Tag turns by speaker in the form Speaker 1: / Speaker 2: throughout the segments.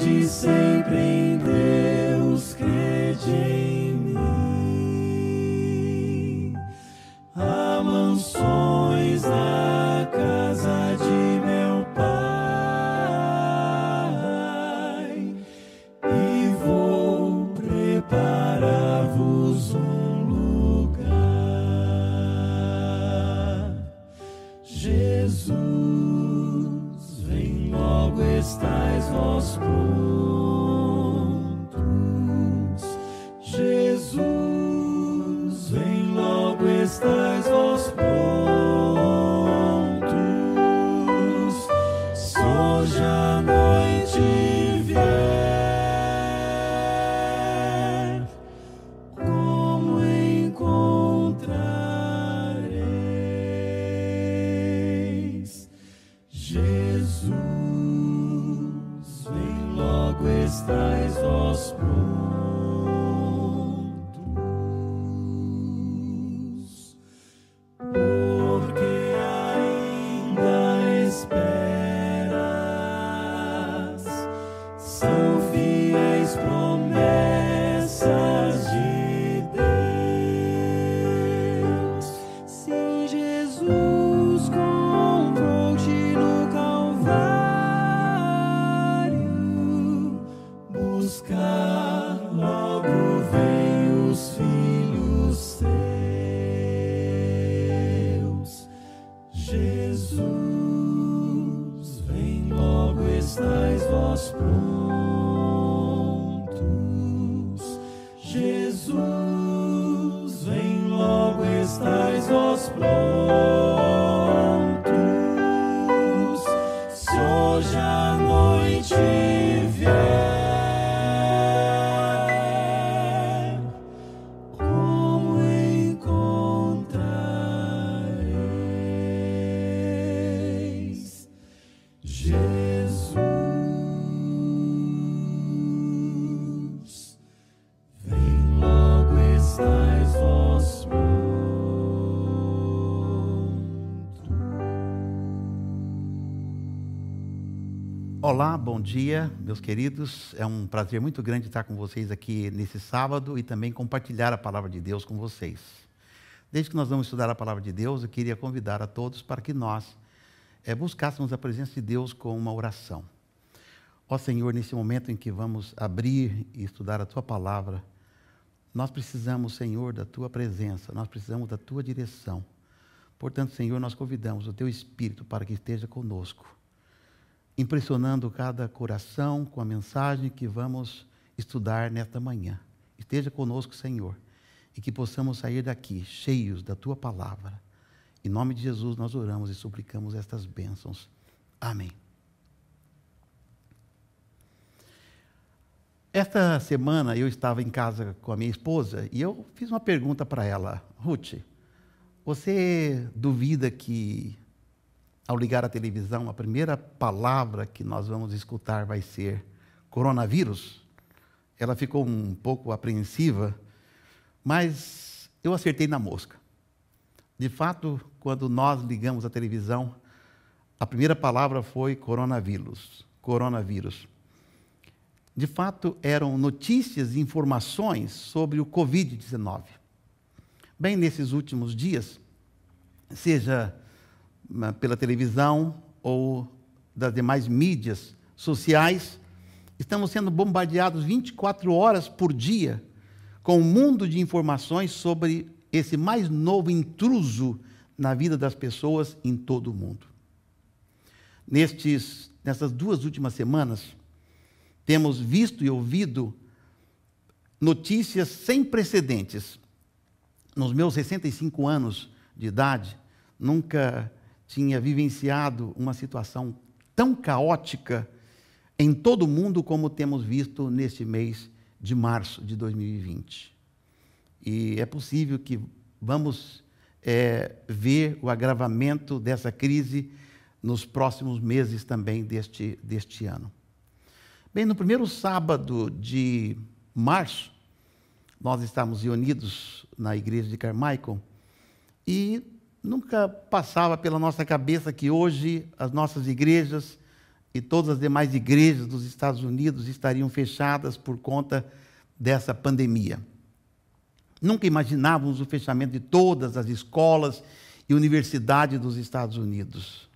Speaker 1: crede sempre em Deus, crede em mim. Há mansões na casa de meu Pai, e vou preparar-vos um lugar. Jesus, vem logo, estais vós prontos. Jesus, vem logo, estais vós prontos. Se hoje a noite vier, como encontrareis? Jesus, vem logo, estais vós prontos, porque ainda esperas, são fiéis promessas de Deus. Se Jesus comprou-te no Calvário, buscar logo vem os filhos seus. Jesus, vem logo, estais vós prontos. Jesus, vem logo, estais vós prontos. Se hoje a noite vier, como encontrareis? Jesus, vem logo, estais vós prontos.
Speaker 2: Olá, bom dia, meus queridos. É um prazer muito grande estar com vocês aqui nesse sábado e também compartilhar a palavra de Deus com vocês. Desde que nós vamos estudar a palavra de Deus, eu queria convidar a todos para que nós buscássemos a presença de Deus com uma oração. Ó Senhor, nesse momento em que vamos abrir e estudar a Tua palavra, nós precisamos, Senhor, da Tua presença, nós precisamos da Tua direção. Portanto, Senhor, nós convidamos o Teu Espírito para que esteja conosco, impressionando cada coração com a mensagem que vamos estudar nesta manhã. Esteja conosco, Senhor, e que possamos sair daqui cheios da Tua palavra. Em nome de Jesus nós oramos e suplicamos estas bênçãos. Amém. Esta semana eu estava em casa com a minha esposa e eu fiz uma pergunta para ela. Ruth, você duvida que ao ligar a televisão a primeira palavra que nós vamos escutar vai ser coronavírus? Ela ficou um pouco apreensiva, mas eu acertei na mosca. De fato, quando nós ligamos a televisão, a primeira palavra foi coronavírus. Coronavírus. De fato, eram notícias e informações sobre o Covid-19. Bem, nesses últimos dias, seja pela televisão ou das demais mídias sociais, estamos sendo bombardeados 24 horas por dia com um mundo de informações sobre esse mais novo intruso na vida das pessoas em todo o mundo. Nessas 2 últimas semanas, temos visto e ouvido notícias sem precedentes. Nos meus 65 anos de idade, nunca tinha vivenciado uma situação tão caótica em todo o mundo como temos visto neste mês de março de 2020. E é possível que vamos ver o agravamento dessa crise nos próximos meses também deste ano. Bem, no primeiro sábado de março, nós estávamos reunidos na igreja de Carmichael e nunca passava pela nossa cabeça que hoje as nossas igrejas e todas as demais igrejas dos Estados Unidos estariam fechadas por conta dessa pandemia. Nunca imaginávamos o fechamento de todas as escolas e universidades dos Estados Unidos,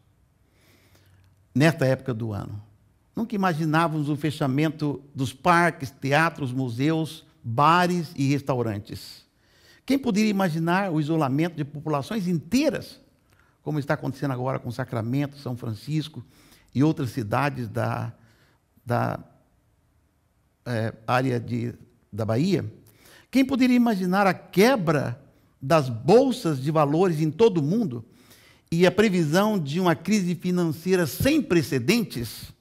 Speaker 2: nesta época do ano. Nunca imaginávamos o fechamento dos parques, teatros, museus, bares e restaurantes. Quem poderia imaginar o isolamento de populações inteiras, como está acontecendo agora com Sacramento, São Francisco e outras cidades da área da Bahia? Quem poderia imaginar a quebra das bolsas de valores em todo o mundo e a previsão de uma crise financeira sem precedentes?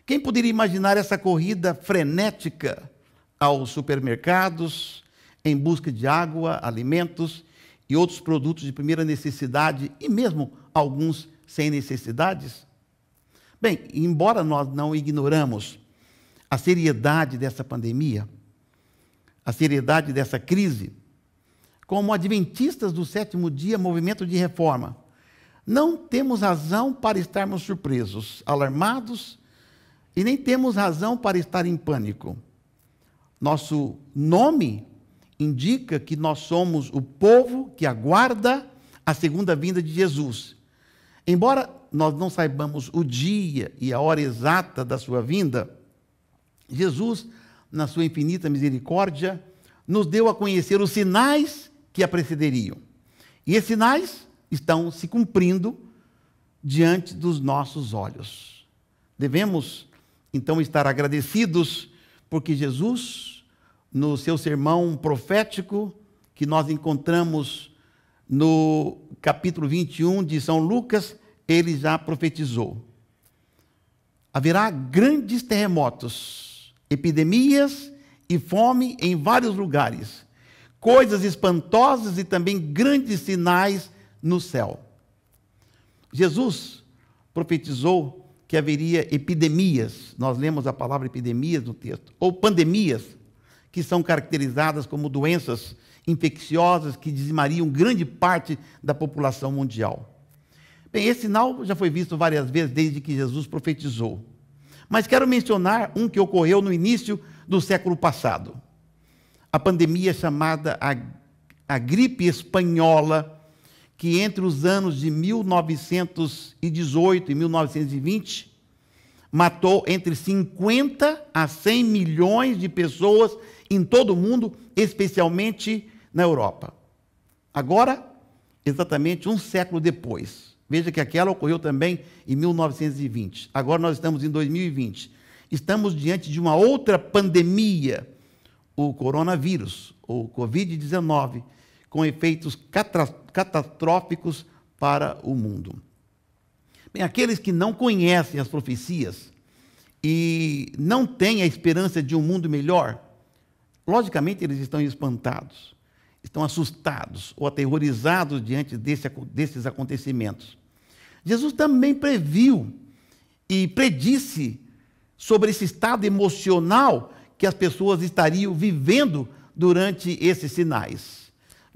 Speaker 2: Quem poderia imaginar essa corrida frenética aos supermercados em busca de água, alimentos e outros produtos de primeira necessidade, e mesmo alguns sem necessidades? Bem, embora nós não ignoramos a seriedade dessa pandemia, a seriedade dessa crise, como adventistas do sétimo dia, movimento de reforma, não temos razão para estarmos surpresos, alarmados, e nem temos razão para estar em pânico. Nosso nome indica que nós somos o povo que aguarda a segunda vinda de Jesus. Embora nós não saibamos o dia e a hora exata da sua vinda, Jesus, na sua infinita misericórdia, nos deu a conhecer os sinais que a precederiam. E esses sinais estão se cumprindo diante dos nossos olhos. Devemos, então, estar agradecidos porque Jesus, no seu sermão profético, que nós encontramos no capítulo 21 de São Lucas, ele já profetizou. Haverá grandes terremotos, epidemias e fome em vários lugares, coisas espantosas e também grandes sinais no céu. Jesus profetizou que haveria epidemias, nós lemos a palavra epidemias no texto, ou pandemias, que são caracterizadas como doenças infecciosas que dizimariam grande parte da população mundial. Bem, esse sinal já foi visto várias vezes desde que Jesus profetizou. Mas quero mencionar um que ocorreu no início do século passado. A pandemia chamada a gripe espanhola, que entre os anos de 1918 e 1920, matou entre 50 a 100 milhões de pessoas em todo o mundo, especialmente na Europa. Agora, exatamente um século depois, veja que aquela ocorreu também em 1920. Agora nós estamos em 2020. Estamos diante de uma outra pandemia, o coronavírus, ou Covid-19, com efeitos catastróficos para o mundo. Bem, aqueles que não conhecem as profecias e não têm a esperança de um mundo melhor, logicamente eles estão espantados, estão assustados ou aterrorizados diante desses acontecimentos. Jesus também previu e predisse sobre esse estado emocional que as pessoas estariam vivendo durante esses sinais.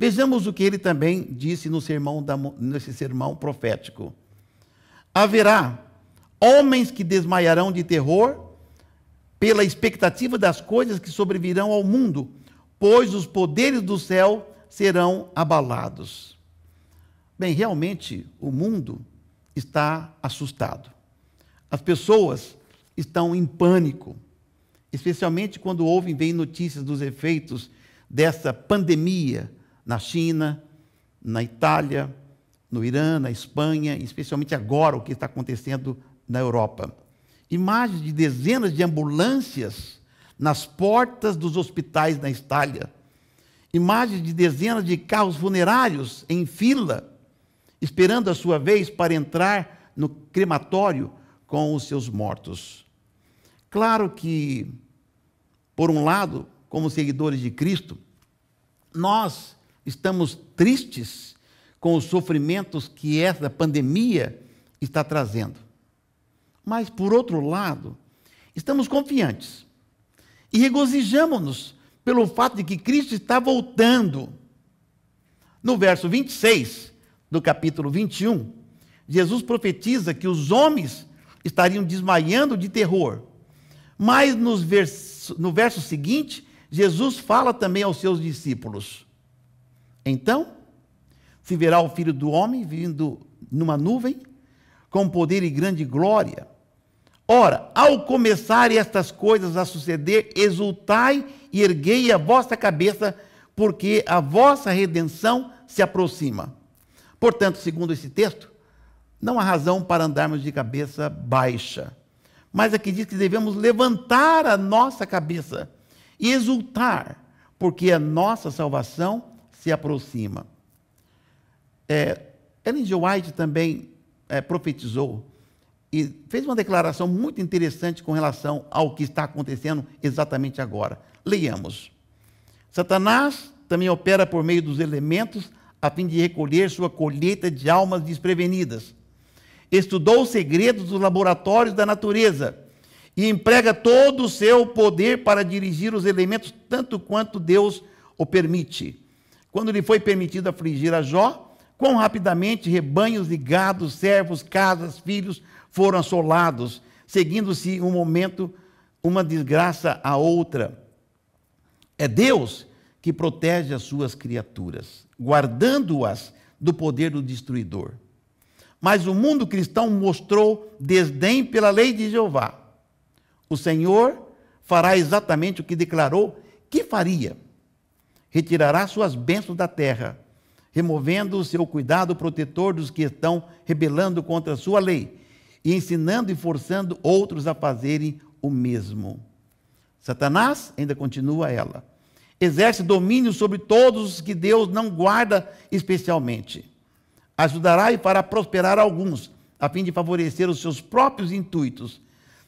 Speaker 2: Vejamos o que ele também disse nesse sermão profético. Haverá homens que desmaiarão de terror pela expectativa das coisas que sobrevirão ao mundo, pois os poderes do céu serão abalados. Bem, realmente o mundo está assustado. As pessoas estão em pânico, especialmente quando veem notícias dos efeitos dessa pandemia na China, na Itália, no Irã, na Espanha, especialmente agora o que está acontecendo na Europa. Imagens de dezenas de ambulâncias nas portas dos hospitais na Itália. Imagens de dezenas de carros funerários em fila, esperando a sua vez para entrar no crematório com os seus mortos. Claro que, por um lado, como seguidores de Cristo, nós estamos tristes com os sofrimentos que essa pandemia está trazendo. Mas, por outro lado, estamos confiantes e regozijamos-nos pelo fato de que Cristo está voltando. No verso 26 do capítulo 21, Jesus profetiza que os homens estariam desmaiando de terror. Mas no verso seguinte, Jesus fala também aos seus discípulos. Então, se verá o Filho do Homem vindo numa nuvem, com poder e grande glória. Ora, ao começarem estas coisas a suceder, exultai e erguei a vossa cabeça, porque a vossa redenção se aproxima. Portanto, segundo esse texto, não há razão para andarmos de cabeça baixa. Mas aqui diz que devemos levantar a nossa cabeça e exultar, porque a nossa salvação se aproxima. Ellen G. White também profetizou e fez uma declaração muito interessante com relação ao que está acontecendo exatamente agora. Leiamos. Satanás também opera por meio dos elementos a fim de recolher sua colheita de almas desprevenidas. Estudou os segredos dos laboratórios da natureza e emprega todo o seu poder para dirigir os elementos tanto quanto Deus o permite. Quando lhe foi permitido afligir a Jó, quão rapidamente rebanhos e gados, servos, casas, filhos foram assolados, seguindo-se um momento, uma desgraça a outra. É Deus que protege as suas criaturas, guardando-as do poder do destruidor. Mas o mundo cristão mostrou desdém pela lei de Jeová. O Senhor fará exatamente o que declarou que faria. Retirará suas bênçãos da terra, removendo o seu cuidado protetor dos que estão rebelando contra a sua lei e ensinando e forçando outros a fazerem o mesmo. Satanás, ainda continua ela, exerce domínio sobre todos os que Deus não guarda especialmente. Ajudará e fará prosperar alguns, a fim de favorecer os seus próprios intuitos.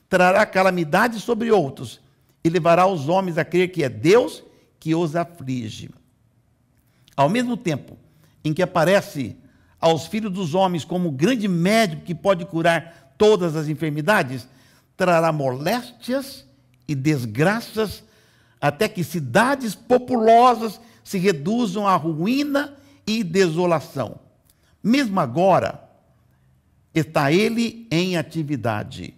Speaker 2: Trará calamidade sobre outros e levará os homens a crer que é Deus que os aflige. Ao mesmo tempo em que aparece aos filhos dos homens como grande médico que pode curar todas as enfermidades, trará moléstias e desgraças até que cidades populosas se reduzam à ruína e desolação. Mesmo agora, está ele em atividade.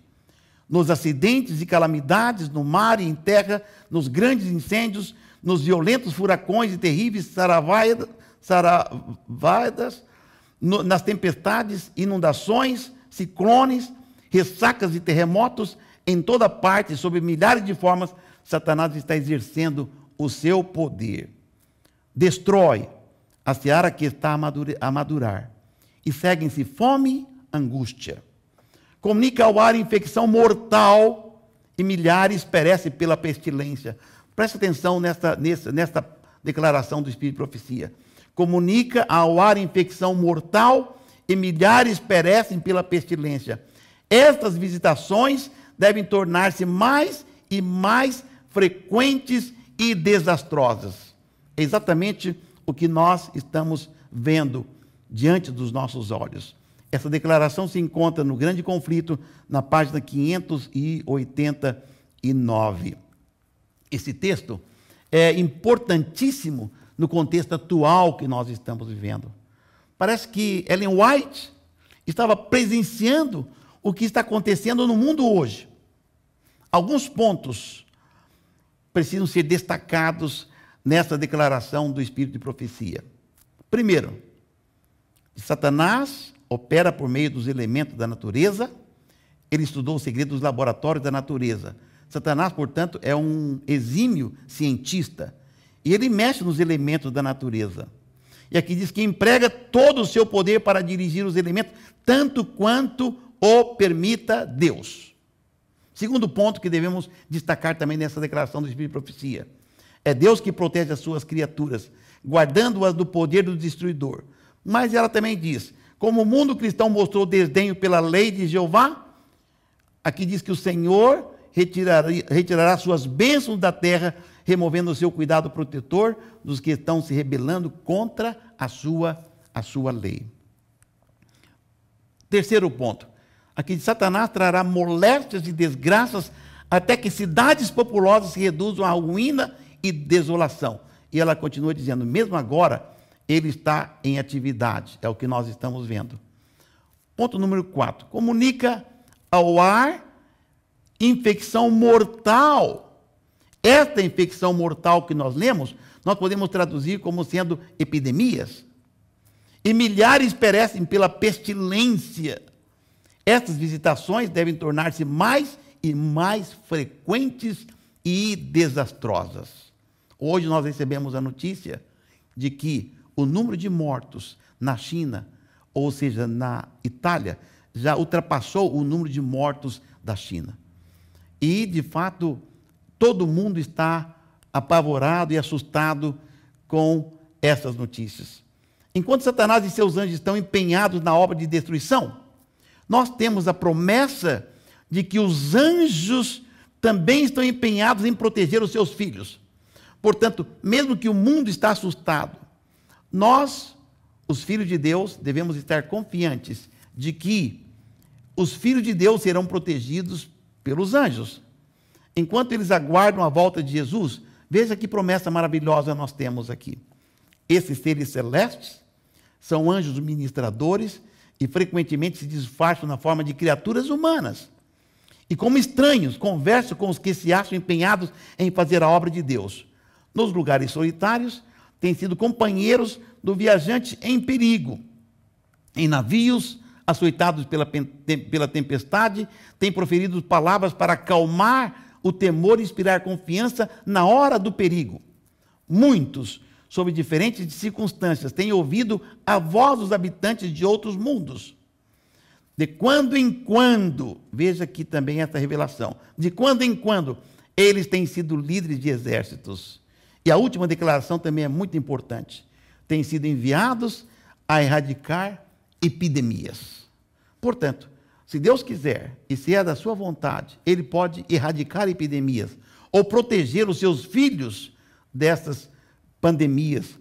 Speaker 2: Nos acidentes e calamidades, no mar e em terra, nos grandes incêndios, nos violentos furacões e terríveis saravaias, nas tempestades, inundações, ciclones, ressacas e terremotos, em toda parte, sob milhares de formas, Satanás está exercendo o seu poder. Destrói a seara que está a madurar, e seguem-se fome, angústia. Comunica ao ar infecção mortal, e milhares perecem pela pestilência. Presta atenção nesta declaração do Espírito de Profecia. Comunica ao ar infecção mortal, e milhares perecem pela pestilência. Estas visitações devem tornar-se mais e mais frequentes e desastrosas. É exatamente o que nós estamos vendo diante dos nossos olhos. Essa declaração se encontra no Grande Conflito, na página 589. Esse texto é importantíssimo no contexto atual que nós estamos vivendo. Parece que Ellen White estava presenciando o que está acontecendo no mundo hoje. Alguns pontos precisam ser destacados nessa declaração do Espírito de Profecia. Primeiro, Satanás opera por meio dos elementos da natureza. Ele estudou os segredos dos laboratórios da natureza. Satanás, portanto, é um exímio cientista. E ele mexe nos elementos da natureza. E aqui diz que emprega todo o seu poder para dirigir os elementos, tanto quanto o permita Deus. Segundo ponto que devemos destacar também nessa declaração do Espírito de Profecia. É Deus que protege as suas criaturas, guardando-as do poder do destruidor. Mas ela também diz, como o mundo cristão mostrou desdenho pela lei de Jeová, aqui diz que o Senhor retirará suas bênçãos da terra, removendo o seu cuidado protetor dos que estão se rebelando contra a sua lei. Terceiro ponto. Aqui diz, Satanás trará moléstias e desgraças até que cidades populosas se reduzam à ruína e desolação. E ela continua dizendo, mesmo agora, ele está em atividade. É o que nós estamos vendo. Ponto número 4. Comunica ao ar, infecção mortal. Esta infecção mortal que nós lemos, nós podemos traduzir como sendo epidemias. E milhares perecem pela pestilência. Estas visitações devem tornar-se mais e mais frequentes e desastrosas. Hoje nós recebemos a notícia de que o número de mortos na China, ou seja, na Itália, já ultrapassou o número de mortos da China. E, de fato, todo mundo está apavorado e assustado com essas notícias. Enquanto Satanás e seus anjos estão empenhados na obra de destruição, nós temos a promessa de que os anjos também estão empenhados em proteger os seus filhos. Portanto, mesmo que o mundo está assustado, nós, os filhos de Deus, devemos estar confiantes de que os filhos de Deus serão protegidos pelos anjos. Enquanto eles aguardam a volta de Jesus, veja que promessa maravilhosa nós temos aqui. Esses seres celestes são anjos ministradores e frequentemente se disfarçam na forma de criaturas humanas. E como estranhos, conversam com os que se acham empenhados em fazer a obra de Deus. Nos lugares solitários, têm sido companheiros do viajante em perigo. Em navios, açoitados pela tempestade, têm proferido palavras para acalmar o temor e inspirar confiança na hora do perigo. Muitos, sob diferentes circunstâncias, têm ouvido a voz dos habitantes de outros mundos. De quando em quando, veja aqui também essa revelação, de quando em quando, eles têm sido líderes de exércitos. E a última declaração também é muito importante. Têm sido enviados a erradicar epidemias. Portanto, se Deus quiser, e se é da sua vontade, Ele pode erradicar epidemias, ou proteger os seus filhos dessas pandemias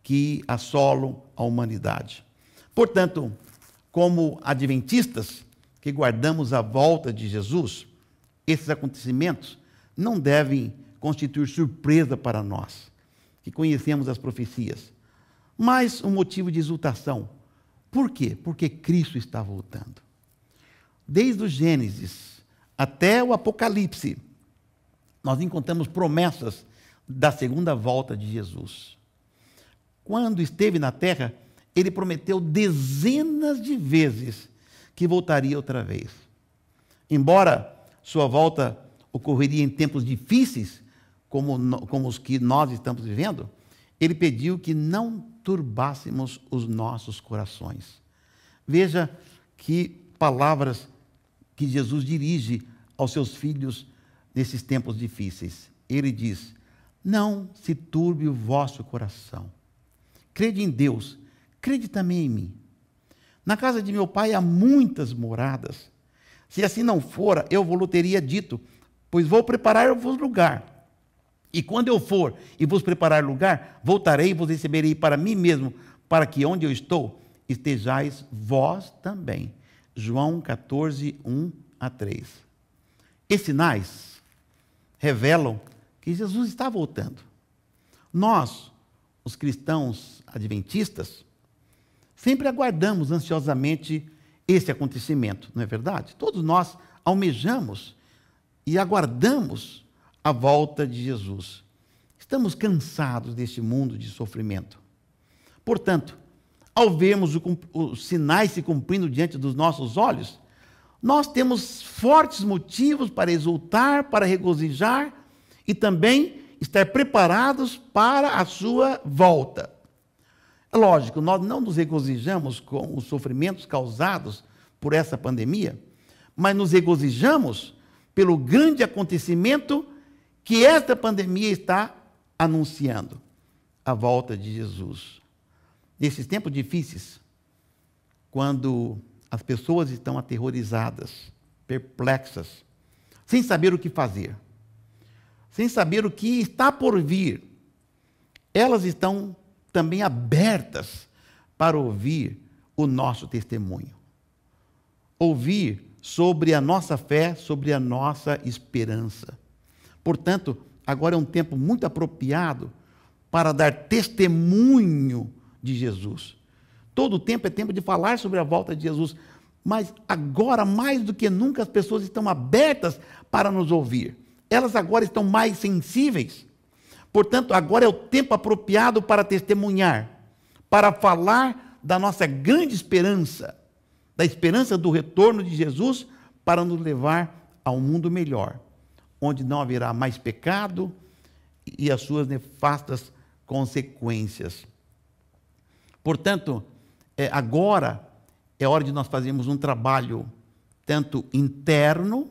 Speaker 2: que assolam a humanidade. Portanto, como adventistas que guardamos a volta de Jesus, esses acontecimentos não devem constituir surpresa para nós, que conhecemos as profecias, mas um motivo de exultação. Por quê? Porque Cristo está voltando. Desde o Gênesis até o Apocalipse, nós encontramos promessas da segunda volta de Jesus. Quando esteve na terra, ele prometeu dezenas de vezes que voltaria outra vez. Embora sua volta ocorreria em tempos difíceis, como os que nós estamos vivendo, ele pediu que não turbássemos os nossos corações. Veja que palavras que Jesus dirige aos seus filhos nesses tempos difíceis. Ele diz: não se turbe o vosso coração. Crede em Deus, crede também em mim. Na casa de meu pai há muitas moradas. Se assim não fora, eu vos teria dito, pois vou preparar-vos lugar. E quando eu for e vos preparar lugar, voltarei e vos receberei para mim mesmo, para que onde eu estou, estejais vós também. João 14, 1 a 3. Esses sinais revelam que Jesus está voltando. Nós, os cristãos adventistas, sempre aguardamos ansiosamente esse acontecimento, não é verdade? Todos nós almejamos e aguardamos a volta de Jesus. Estamos cansados deste mundo de sofrimento. Portanto, ao vermos os sinais se cumprindo diante dos nossos olhos, nós temos fortes motivos para exultar, para regozijar e também estar preparados para a sua volta. É lógico, nós não nos regozijamos com os sofrimentos causados por essa pandemia, mas nos regozijamos pelo grande acontecimento que esta pandemia está anunciando, a volta de Jesus. Nesses tempos difíceis, quando as pessoas estão aterrorizadas, perplexas, sem saber o que fazer, sem saber o que está por vir, elas estão também abertas para ouvir o nosso testemunho. Ouvir sobre a nossa fé, sobre a nossa esperança. Portanto, agora é um tempo muito apropriado para dar testemunho de Jesus. Todo o tempo é tempo de falar sobre a volta de Jesus, Mas agora, mais do que nunca, as pessoas estão abertas para nos ouvir. Elas agora estão mais sensíveis. Portanto, agora é o tempo apropriado para testemunhar, para falar da nossa grande esperança, da esperança do retorno de Jesus para nos levar a um mundo melhor, onde não haverá mais pecado e as suas nefastas consequências. Portanto, agora é hora de nós fazermos um trabalho tanto interno,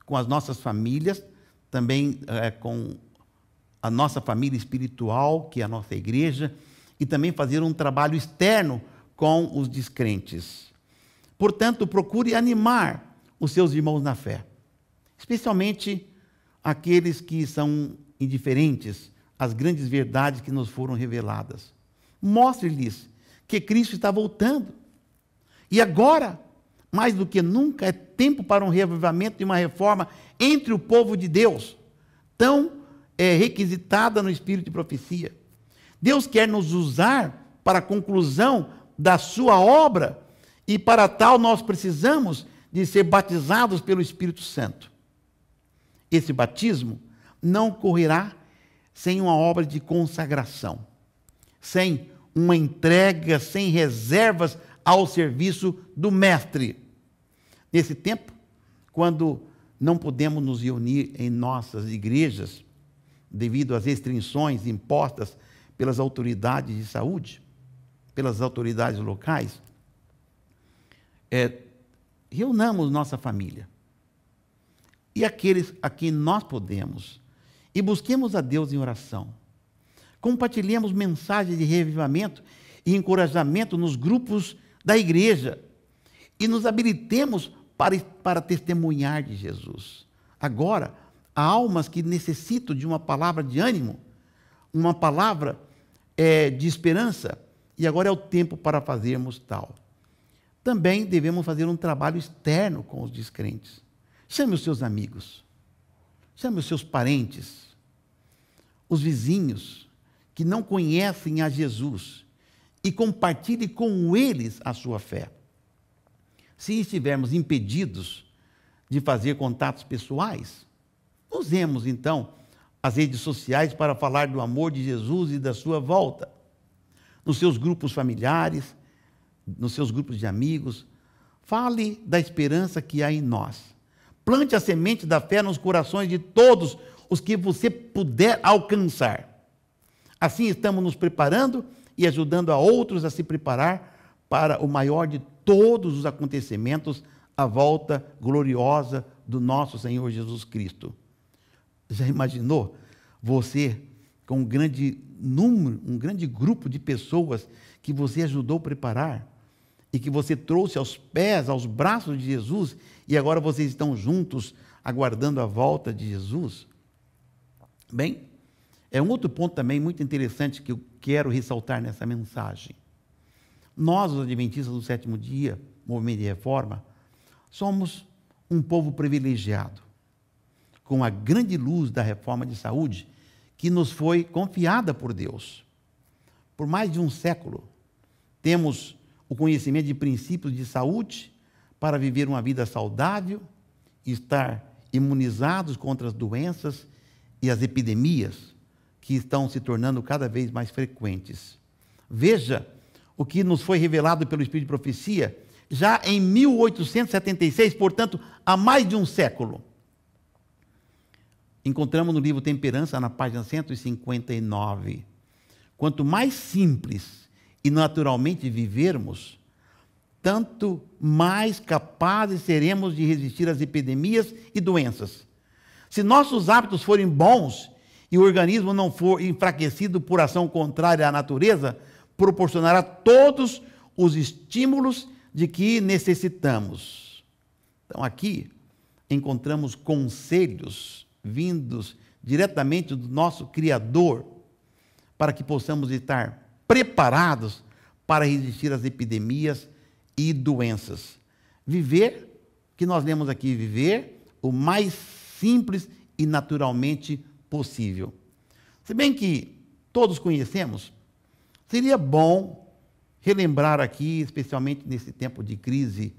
Speaker 2: com as nossas famílias, também com a nossa família espiritual, que é a nossa igreja, e também fazer um trabalho externo com os descrentes. Portanto, procure animar os seus irmãos na fé, especialmente aqueles que são indiferentes às grandes verdades que nos foram reveladas. Mostre-lhes que Cristo está voltando. E agora, mais do que nunca, é tempo para um reavivamento e uma reforma entre o povo de Deus, tão requisitada no espírito de profecia. Deus quer nos usar para a conclusão da sua obra, e para tal nós precisamos de ser batizados pelo Espírito Santo. Esse batismo não ocorrerá sem uma obra de consagração, sem uma entrega, sem reservas ao serviço do Mestre. Nesse tempo, quando não podemos nos reunir em nossas igrejas, devido às restrições impostas pelas autoridades de saúde, pelas autoridades locais, reunamos nossa família e aqueles a quem nós podemos e busquemos a Deus em oração. Compartilhemos mensagens de revivamento e encorajamento nos grupos da igreja e nos habilitemos para testemunhar de Jesus. Agora, há almas que necessitam de uma palavra de ânimo, uma palavra de esperança, e agora é o tempo para fazermos tal. Também devemos fazer um trabalho externo com os descrentes. Chame os seus amigos, chame os seus parentes, os vizinhos que não conhecem a Jesus e compartilhe com eles a sua fé. Se estivermos impedidos de fazer contatos pessoais, usemos então as redes sociais para falar do amor de Jesus e da sua volta. Nos seus grupos familiares, nos seus grupos de amigos, fale da esperança que há em nós. Plante a semente da fé nos corações de todos os que você puder alcançar. Assim estamos nos preparando e ajudando a outros a se preparar para o maior de todos os acontecimentos, a volta gloriosa do nosso Senhor Jesus Cristo. Já imaginou você com um grande número, um grande grupo de pessoas que você ajudou a preparar e que você trouxe aos pés, aos braços de Jesus, e agora vocês estão juntos aguardando a volta de Jesus? Bem, é um outro ponto também muito interessante que eu quero ressaltar nessa mensagem. Nós, os adventistas do sétimo dia, movimento de reforma, somos um povo privilegiado, com a grande luz da reforma de saúde que nos foi confiada por Deus. Por mais de um século, temos o conhecimento de princípios de saúde para viver uma vida saudável, estar imunizados contra as doenças e as epidemias que estão se tornando cada vez mais frequentes. Veja o que nos foi revelado pelo Espírito de Profecia já em 1876, portanto, há mais de um século. Encontramos no livro Temperança, na página 159. Quanto mais simples e naturalmente vivermos, tanto mais capazes seremos de resistir às epidemias e doenças. Se nossos hábitos forem bons e o organismo não for enfraquecido por ação contrária à natureza, proporcionará todos os estímulos de que necessitamos. Então, aqui encontramos conselhos vindos diretamente do nosso Criador para que possamos estar preparados para resistir às epidemias e doenças. Viver, que nós lemos aqui, viver o mais simples e naturalmente possível. Se bem que todos conhecemos, seria bom relembrar aqui, especialmente nesse tempo de crise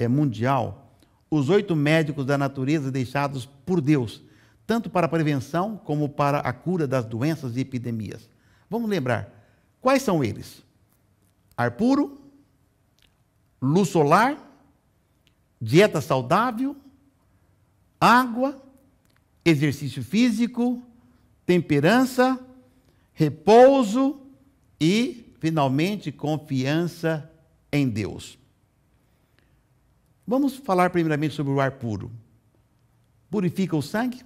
Speaker 2: mundial, os 8 médicos da natureza deixados por Deus, tanto para a prevenção como para a cura das doenças e epidemias. Vamos lembrar, quais são eles? Ar puro, luz solar, dieta saudável, água, exercício físico, temperança, repouso e, finalmente, confiança em Deus. Vamos falar primeiramente sobre o ar puro. Purifica o sangue,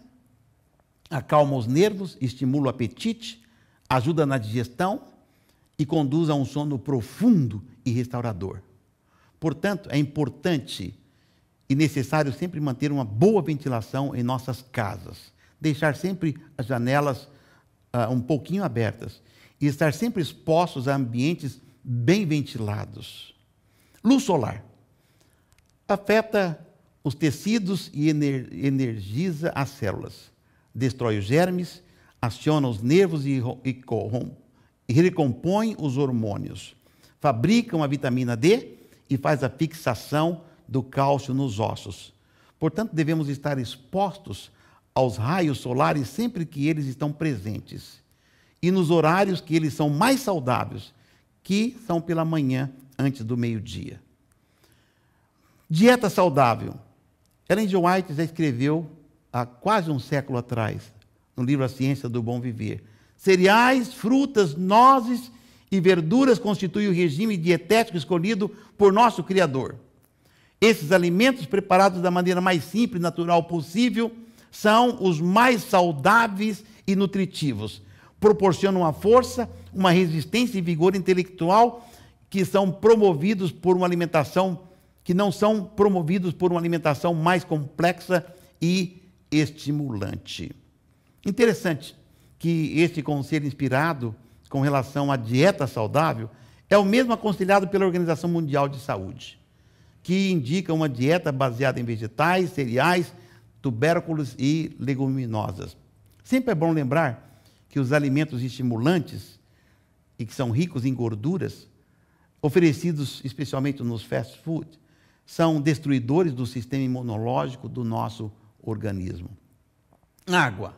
Speaker 2: acalma os nervos, estimula o apetite, ajuda na digestão e conduz a um sono profundo e restaurador. Portanto, é importante e necessário sempre manter uma boa ventilação em nossas casas, deixar sempre as janelas um pouquinho abertas e estar sempre expostos a ambientes bem ventilados. Luz solar afeta os tecidos e energiza as células, destrói os germes, aciona os nervos e recompõe os hormônios, fabrica uma vitamina D e faz a fixação do cálcio nos ossos. Portanto, devemos estar expostos aos raios solares sempre que eles estão presentes e nos horários que eles são mais saudáveis, que são pela manhã, antes do meio-dia. Dieta saudável. Ellen G. White já escreveu há quase um século atrás, no livro A Ciência do Bom Viver. Cereais, frutas, nozes e verduras constituem o regime dietético escolhido por nosso Criador. Esses alimentos, preparados da maneira mais simples e natural possível, são os mais saudáveis e nutritivos. Proporcionam a força, uma resistência e vigor intelectual que são promovidos por uma alimentação que não são promovidos por uma alimentação mais complexa e estimulante. Interessante que este conselho inspirado com relação à dieta saudável é o mesmo aconselhado pela Organização Mundial de Saúde, que indica uma dieta baseada em vegetais, cereais, tubérculos e leguminosas. Sempre é bom lembrar que os alimentos estimulantes e que são ricos em gorduras, oferecidos especialmente nos fast food, são destruidores do sistema imunológico do nosso organismo. Água.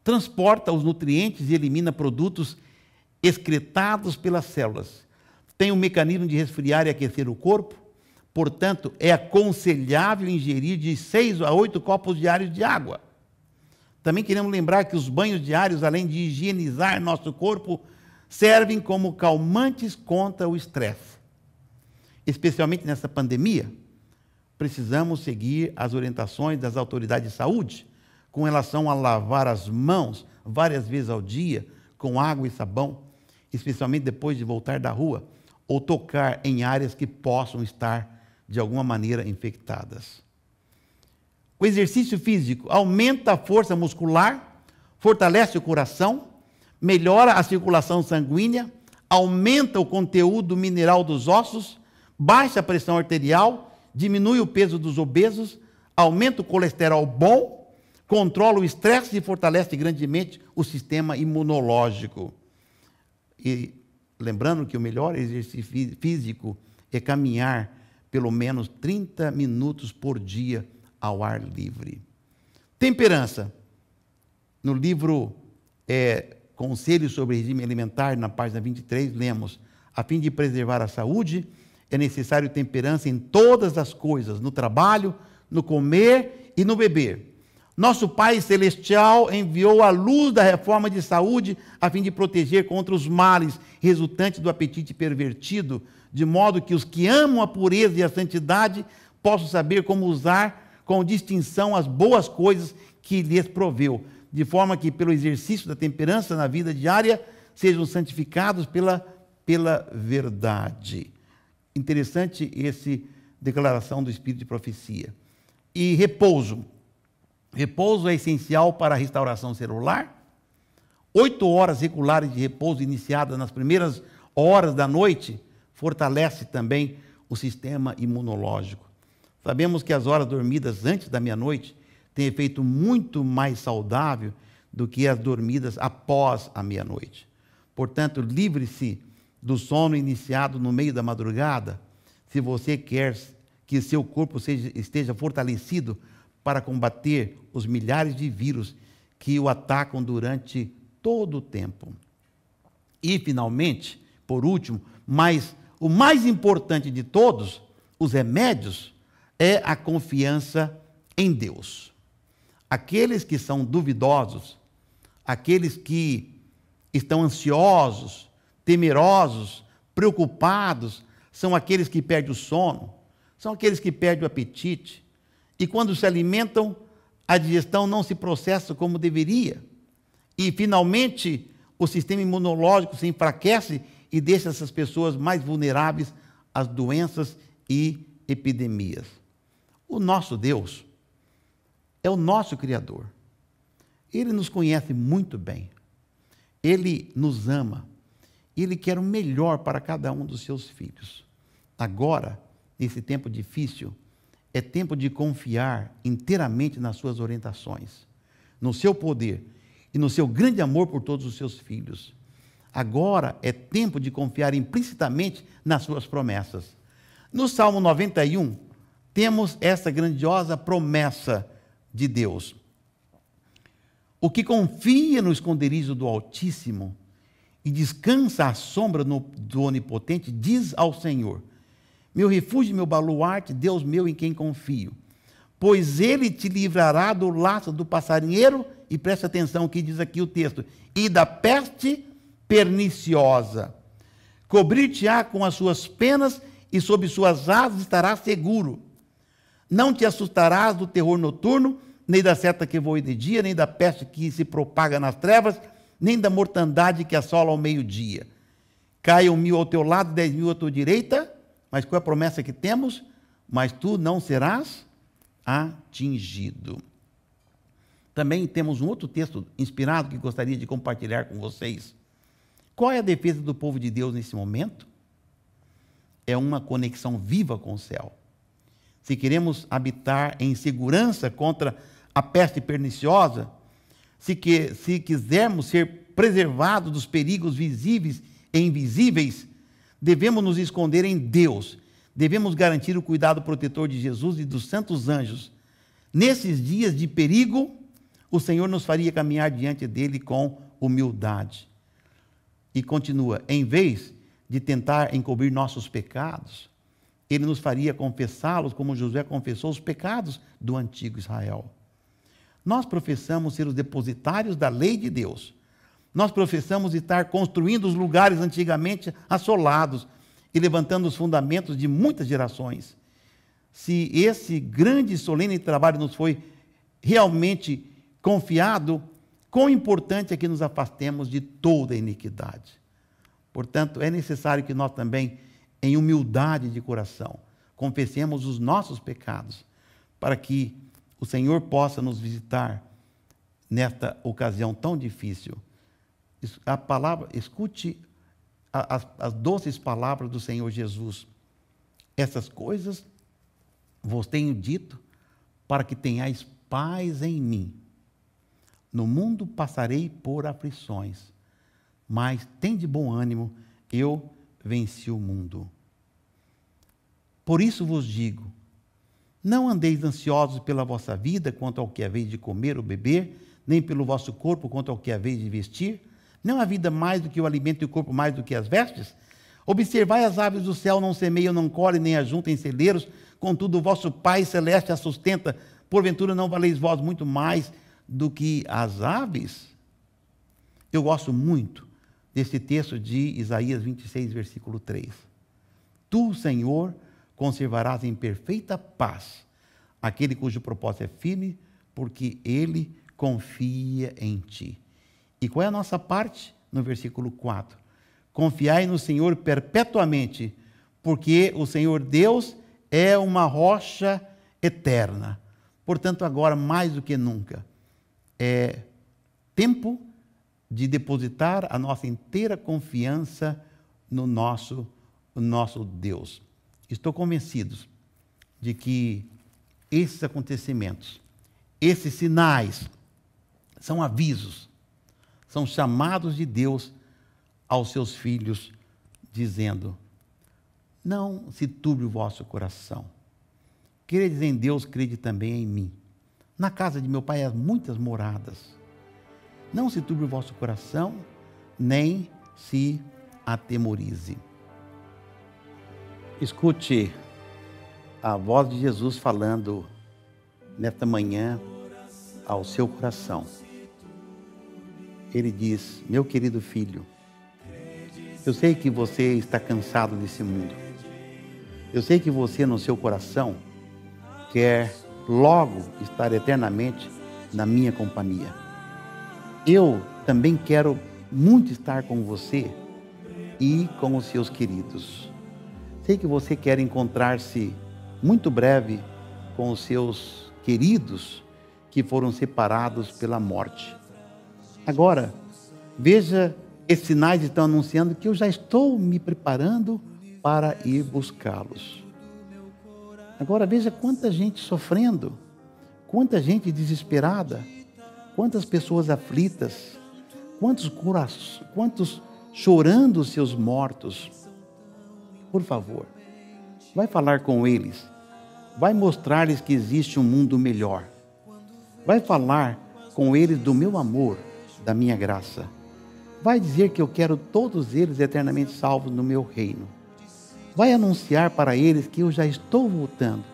Speaker 2: Transporta os nutrientes e elimina produtos excretados pelas células. Tem um mecanismo de resfriar e aquecer o corpo. Portanto, é aconselhável ingerir de 6 a 8 copos diários de água. Também queremos lembrar que os banhos diários, além de higienizar nosso corpo, servem como calmantes contra o estresse. Especialmente nessa pandemia, precisamos seguir as orientações das autoridades de saúde com relação a lavar as mãos várias vezes ao dia com água e sabão, especialmente depois de voltar da rua, ou tocar em áreas que possam estar, de alguma maneira, infectadas. O exercício físico aumenta a força muscular, fortalece o coração, melhora a circulação sanguínea, aumenta o conteúdo mineral dos ossos, baixa a pressão arterial, diminui o peso dos obesos, aumenta o colesterol bom, controla o estresse e fortalece grandemente o sistema imunológico. E lembrando que o melhor exercício físico é caminhar pelo menos 30 minutos por dia ao ar livre. Temperança. No livro Conselhos sobre Regime Alimentar, na página 23, lemos: a fim de preservar a saúde, é necessário temperança em todas as coisas, no trabalho, no comer e no beber. Nosso Pai Celestial enviou a luz da reforma de saúde a fim de proteger contra os males resultantes do apetite pervertido, de modo que os que amam a pureza e a santidade possam saber como usar com distinção as boas coisas que lhes proveu, de forma que, pelo exercício da temperança na vida diária, sejam santificados pela verdade. Interessante essa declaração do Espírito de Profecia. E repouso. Repouso é essencial para a restauração celular. 8 horas regulares de repouso iniciadas nas primeiras horas da noite fortalece também o sistema imunológico. Sabemos que as horas dormidas antes da meia-noite têm efeito muito mais saudável do que as dormidas após a meia-noite. Portanto, livre-se do sono iniciado no meio da madrugada, se você quer que seu corpo esteja fortalecido para combater os milhares de vírus que o atacam durante todo o tempo. E, finalmente, por último, mas o mais importante de todos, os remédios, é a confiança em Deus. Aqueles que são duvidosos, aqueles que estão ansiosos, temerosos, preocupados, são aqueles que perdem o sono, são aqueles que perdem o apetite, e quando se alimentam, a digestão não se processa como deveria. E, finalmente, o sistema imunológico se enfraquece e deixa essas pessoas mais vulneráveis às doenças e epidemias. O nosso Deus é o nosso Criador. Ele nos conhece muito bem. Ele nos ama. Ele quer o melhor para cada um dos seus filhos. Agora, nesse tempo difícil, é tempo de confiar inteiramente nas suas orientações, no seu poder e no seu grande amor por todos os seus filhos. Agora é tempo de confiar implicitamente nas suas promessas. No Salmo 91, temos essa grandiosa promessa de Deus. O que confia no esconderijo do Altíssimo e descansa à sombra do Onipotente, diz ao Senhor: meu refúgio e meu baluarte, Deus meu em quem confio. Pois ele te livrará do laço do passarinheiro, e preste atenção que diz aqui o texto, e da peste perniciosa. Cobrir-te-á com as suas penas, e sob suas asas estarás seguro. Não te assustarás do terror noturno, nem da seta que voa de dia, nem da peste que se propaga nas trevas, nem da mortandade que assola ao meio-dia. Caiam 1000 ao teu lado, 10.000 à tua direita, mas qual é a promessa que temos? Mas tu não serás atingido. Também temos um outro texto inspirado que gostaria de compartilhar com vocês. Qual é a defesa do povo de Deus nesse momento? É uma conexão viva com o céu. Se queremos habitar em segurança contra a peste perniciosa, se quisermos ser preservados dos perigos visíveis e invisíveis, devemos nos esconder em Deus. Devemos garantir o cuidado protetor de Jesus e dos santos anjos. Nesses dias de perigo, o Senhor nos faria caminhar diante dele com humildade. E continua, em vez de tentar encobrir nossos pecados, ele nos faria confessá-los como Josué confessou os pecados do antigo Israel. Nós professamos ser os depositários da lei de Deus. Nós professamos estar construindo os lugares antigamente assolados e levantando os fundamentos de muitas gerações. Se esse grande e solene trabalho nos foi realmente confiado, quão importante é que nos afastemos de toda a iniquidade. Portanto, é necessário que nós também, em humildade de coração, confessemos os nossos pecados, para que o Senhor possa nos visitar nesta ocasião tão difícil. Escute as doces palavras do Senhor Jesus. Essas coisas vos tenho dito para que tenhais paz em mim. No mundo passarei por aflições, mas tende bom ânimo, eu venci o mundo. Por isso vos digo, não andeis ansiosos pela vossa vida quanto ao que haveis de comer ou beber, nem pelo vosso corpo quanto ao que haveis de vestir. Não há vida mais do que o alimento e o corpo mais do que as vestes? Observai as aves do céu, não semeiam, não colhem, nem ajuntem em celeiros, contudo o vosso Pai Celeste as sustenta. Porventura não valeis vós muito mais do que as aves? Eu gosto muito desse texto de Isaías 26, versículo 3. Tu, Senhor, conservarás em perfeita paz aquele cujo propósito é firme, porque ele confia em ti. E qual é a nossa parte? No versículo 4. Confiai no Senhor perpetuamente, porque o Senhor Deus é uma rocha eterna. Portanto, agora, mais do que nunca, é tempo de depositar a nossa inteira confiança no nosso Deus. Estou convencido de que esses acontecimentos, esses sinais, são avisos, são chamados de Deus aos seus filhos, dizendo: não se turbe o vosso coração, Credes em Deus, crede também em mim. Na casa de meu Pai há muitas moradas. Não se turbe o vosso coração, nem se atemorize. Escute a voz de Jesus falando nesta manhã ao seu coração. Ele diz: meu querido filho, eu sei que você está cansado desse mundo. Eu sei que você, no seu coração, quer logo estar eternamente na minha companhia. Eu também quero muito estar com você e com os seus queridos. Sei que você quer encontrar-se muito breve com os seus queridos que foram separados pela morte. Agora, veja, esses sinais estão anunciando que eu já estou me preparando para ir buscá-los. Agora, veja quanta gente sofrendo, quanta gente desesperada, quantas pessoas aflitas, quantos chorando os seus mortos. Por favor, vai falar com eles, vai mostrar-lhes que existe um mundo melhor. Vai falar com eles do meu amor, da minha graça. Vai dizer que eu quero todos eles eternamente salvos no meu reino. Vai anunciar para eles que eu já estou voltando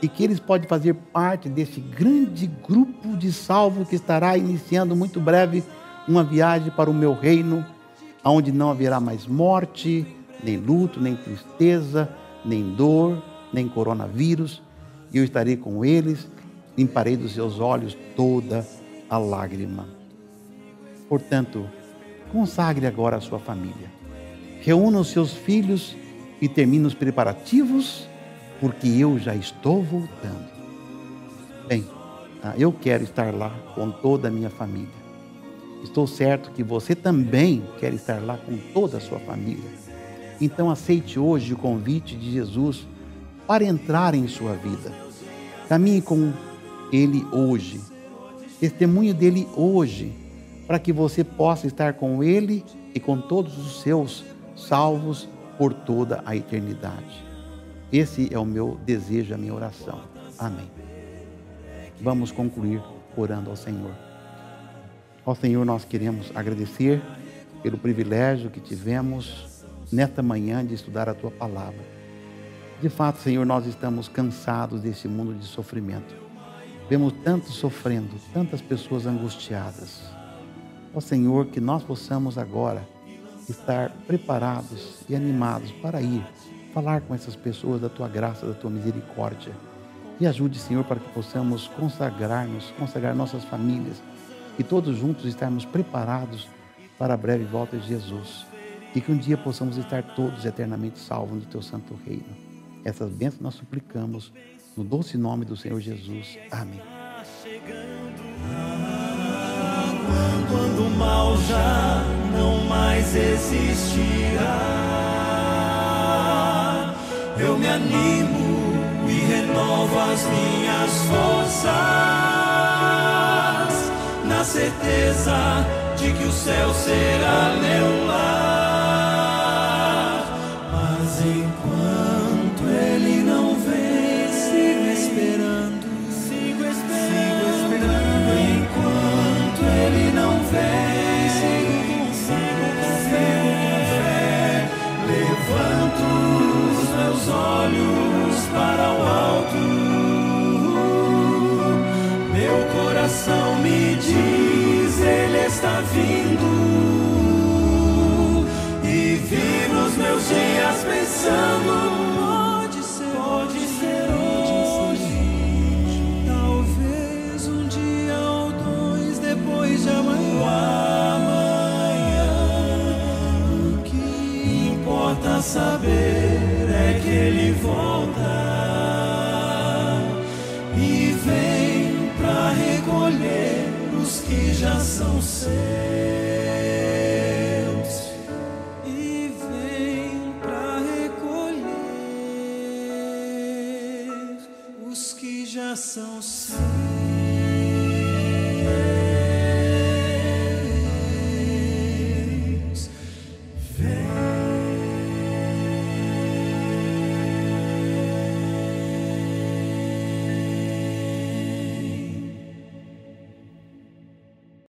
Speaker 2: e que eles podem fazer parte desse grande grupo de salvos que estará iniciando muito breve uma viagem para o meu reino, onde não haverá mais morte, nem luto, nem tristeza, nem dor, nem coronavírus. E eu estarei com eles, limparei dos seus olhos toda a lágrima. Portanto, consagre agora a sua família. Reúna os seus filhos e termine os preparativos, porque eu já estou voltando. Bem, eu quero estar lá com toda a minha família. Estou certo que você também quer estar lá com toda a sua família. Então aceite hoje o convite de Jesus para entrar em sua vida. Caminhe com Ele hoje. Testemunhe dele hoje, para que você possa estar com Ele e com todos os seus salvos por toda a eternidade. Esse é o meu desejo, a minha oração. Amém. Vamos concluir orando ao Senhor. Ó Senhor, nós queremos agradecer pelo privilégio que tivemos nesta manhã de estudar a Tua Palavra. De fato, Senhor, nós estamos cansados desse mundo de sofrimento. Vemos tantos sofrendo, tantas pessoas angustiadas. Ó Senhor, que nós possamos agora estar preparados e animados para ir falar com essas pessoas da Tua graça, da Tua misericórdia. E ajude, Senhor, para que possamos consagrar nossas famílias e todos juntos estarmos preparados para a breve volta de Jesus. E que um dia possamos estar todos eternamente salvos no Teu santo reino. Essas bênçãos nós suplicamos no doce nome do Senhor Jesus. Amém.
Speaker 1: Quando o mal já não mais existirá, eu me animo e renovo as minhas forças, na certeza de que o céu será meu lar. Mas enquanto ele não vem, sigo esperando. Enquanto ele não vem, sigo com fé. Levanto os meus olhos para o alto. Meu coração me diz, ele está vindo. E vivo os meus dias pensando, pode ser hoje. Talvez um dia ou dois depois de amanhã. O que importa saber é que ele volta e vem para recolher os que já são seus.